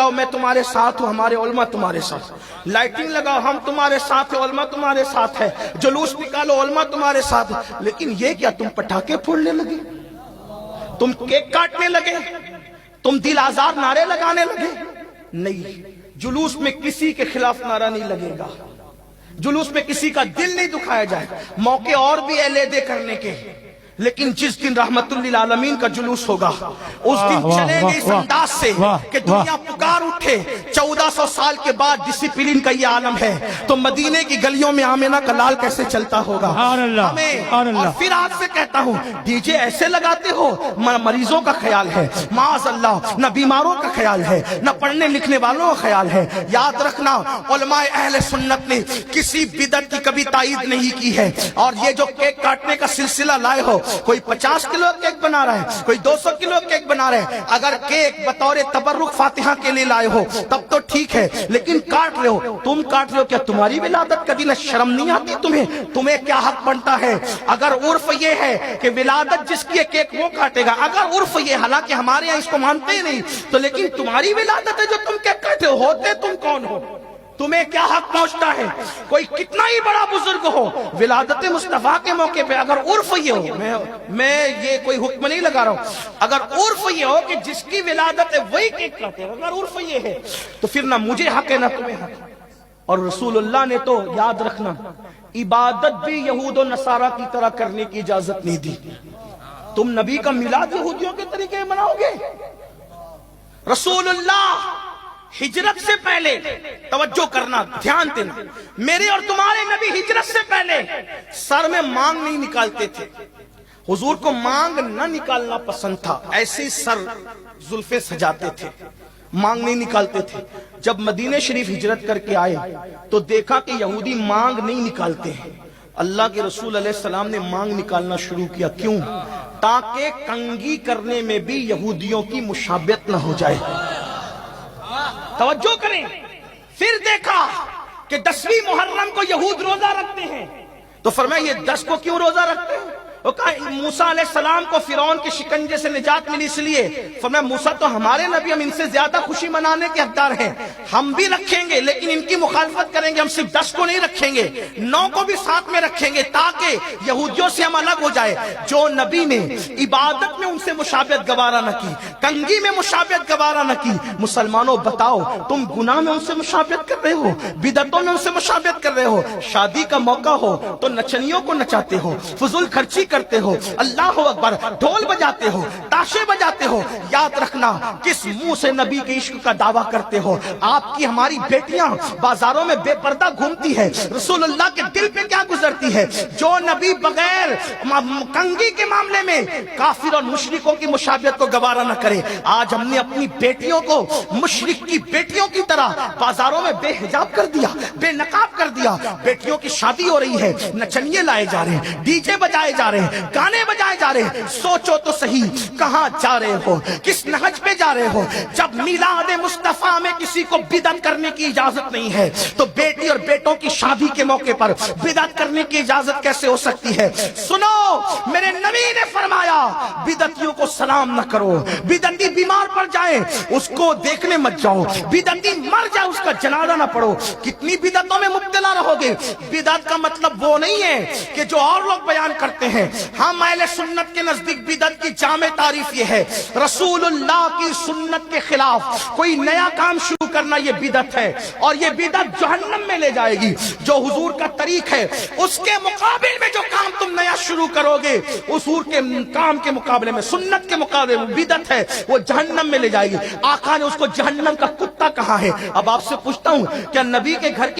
لگاؤ میں تمہارے ساتھ ہوں، ہمارے علماء تمہارے ساتھ، لائٹنگ لگاؤ ہم تمہارے ساتھ ہیں، علماء تمہارے ساتھ ہے، جلوس نکالو علماء تمہارے ساتھ ہے۔ لیکن یہ کیا تم پٹاخے پھوڑنے لگے، تم کیک کاٹنے لگے، تم دل آزار نعرے لگانے لگے؟ نہیں، جلوس میں کسی کے خلاف نعرہ نہیں لگے گا، جلوس میں کسی کا دل نہیں دکھایا جائے، موقع اور بھی علیحدے کرنے کے، لیکن جس دن رحمت للعالمین کا جلوس ہوگا اس دن چلیں گے اس انداز سے کہ دنیا پکار اٹھے۔ 1400 سال کے بعد ڈسپلن کا یہ عالم ہے تو مدینے کی گلیوں میں آمنہ کا لال کیسے چلتا ہوگا ہمیں۔ اور پھر آپ سے کہتا ہوں ڈی جے ایسے لگاتے ہو، مریضوں کا خیال ہے معاذ اللہ، نہ بیماروں کا خیال ہے نہ پڑھنے لکھنے والوں کا خیال ہے۔ یاد رکھنا علماء اہل سنت نے کسی بدعت کی کبھی تائید نہیں کی ہے، اور یہ جو کیک کاٹنے کا سلسلہ لائے ہو، کوئی 50 کلو کیک بنا رہا ہے، کوئی 200 کلو کیک بنا رہے ہیں، اگر کیک بطور تبرک فاتحہ کے لیے لائے ہو تب تو ٹھیک ہے، لیکن کاٹ رہے ہو، تم کاٹ رہے ہو، کیا تمہاری ولادت کا دن ہے؟ شرم نہیں آتی تمہیں کیا حق بنتا ہے؟ اگر عرف یہ ہے کہ ولادت جس کی ہے کیک وہ کاٹے گا، اگر عرف یہ، حالانکہ ہمارے یہاں اس کو مانتے ہی نہیں، تو لیکن تمہاری ولادت ہے جو تم کیک کاٹے ہو، ہوتے تم کون ہو؟ تمہیں کیا حق پہنچتا ہے؟ کوئی کتنا ہی بڑا بزرگ ہو، ولادت مصطفیٰ کے موقع پہ اگر عرف یہ ہو، میں یہ کوئی حکم نہیں لگا رہا ہوں، اگر عرف یہ ہو کہ جس کی ولادت ہے وہی کیک کاٹے، اگر عرف یہ ہے تو پھر نہ مجھے حق ہے نہ تمہیں حق ہے۔ اور رسول اللہ نے تو یاد رکھنا عبادت بھی یہود و نصارہ کی طرح کرنے کی اجازت نہیں دی۔ تم نبی کا میلاد یہودیوں کے طریقے مناؤ گے؟ رسول اللہ ہجرت سے پہلے، توجہ کرنا، دھیان دینا، میرے اور تمہارے نبی ہجرت سے پہلے سر میں مانگ نہیں نکالتے تھے۔ حضور کو مانگ نہ نکالنا پسند تھا، ایسے ہی سر زلفیں سجاتے تھے، مانگ نہیں نکالتے تھے۔ جب مدینہ شریف ہجرت کر کے آئے تو دیکھا کہ یہودی مانگ نہیں نکالتے ہیں، اللہ کے رسول علیہ السلام نے مانگ نکالنا شروع کیا۔ کیوں؟ تاکہ کنگھی کرنے میں بھی یہودیوں کی مشابہت نہ ہو جائے۔ توجہ کریں، پھر دیکھا کہ 10ویں محرم کو یہود روزہ رکھتے ہیں، تو فرمایا یہ 10 کو کیوں روزہ رکھتے ہیں؟ وہ کہا موسیٰ علیہ السلام کو فرعون کے شکنجے سے نجات ملی اس لیے۔ فرمایا موسیٰ تو ہمارے نبی، ہم ان سے زیادہ خوشی منانے کے حقدار ہیں، ہم بھی رکھیں گے لیکن ان کی مخالفت کریں گے، ہم صرف 10 کو نہیں رکھیں گے، 9 کو بھی ساتھ میں رکھیں گے تاکہ یہودیوں سے ہم الگ ہو جائے۔ جو نبی نے عبادت میں ان سے مشابہت گوارا نہ کی، کنگھی میں مشابہت گوارا نہ کی، مسلمانوں بتاؤ تم گناہ میں ان سے مشابہت کر رہے ہو، بدعتوں میں ان سے مشابہت کر رہے ہو، شادی کا موقع ہو تو نچنیوں کو نچاتے ہو، فضول خرچی کرتے ہو، اللہ اکبر، ڈھول بجاتے ہو، تاشے بجاتے ہو۔ یاد رکھنا کس منہ سے نبی کے عشق کا دعویٰ کرتے ہو؟ آپ کی ہماری بیٹیاں بازاروں میں بے پردہ گھومتی ہے، رسول اللہ کے دل پہ کیا گزرتی ہے؟ جو نبی بغیر کنگھی کے معاملے میں کافر اور مشرکوں کی مشابہت کو گوارا نہ کرے، آج ہم نے اپنی بیٹیوں کو مشرک کی بیٹیوں کی طرح بازاروں میں بے حجاب کر دیا، بے نقاب کر دیا۔ بیٹیوں کی شادی ہو رہی ہے، نچنیے لائے جا رہے ہیں، ڈی جے بجائے جا رہے ہیں، گانے بجائے جا رہے ہیں۔ سوچو تو صحیح کہاں جا رہے ہو، کس نہج پہ جا رہے ہو؟ جب میلاد مصطفیٰ میں کسی کو بدعت کرنے کی اجازت نہیں ہے تو بیٹی اور بیٹوں کی شادی کے موقع پر بدعت کرنے کی اجازت کیسے ہو سکتی ہے؟ سنو، میرے نبی نے فرمایا بدعتیوں کو سلام نہ کرو، بدعتی بیمار پڑ جائے اس کو دیکھنے مت جاؤ، بدعتی مر جائے اس کا جنازہ نہ پڑھو۔ کتنی بدعتوں میں مبتلا رہو گے؟ بدعت کا مطلب وہ نہیں ہے کہ جو اور لوگ بیان کرتے ہیں۔ ہم اہل سنت کے نزدیک بدعت کی جامع تعریف یہ ہے، رسول اللہ کی سنت کے خلاف کوئی نیا کام شروع کرنا یہ بدعت ہے، اور یہ بدعت جہنم میں لے جائے گی۔ جو حضور کا طریق ہے اس کے مقابل میں جو کام تم نیا شروع کرو گے، حضور کے کام کے مقابلے میں، سنت کے مقابلے میں بدعت ہے، وہ جہنم میں لے جائے گی۔ آقا نے اس کو جہنم کا کتا کہا ہے۔ اب آپ سے پوچھتا ہوں، کیا نبی کے گھر کی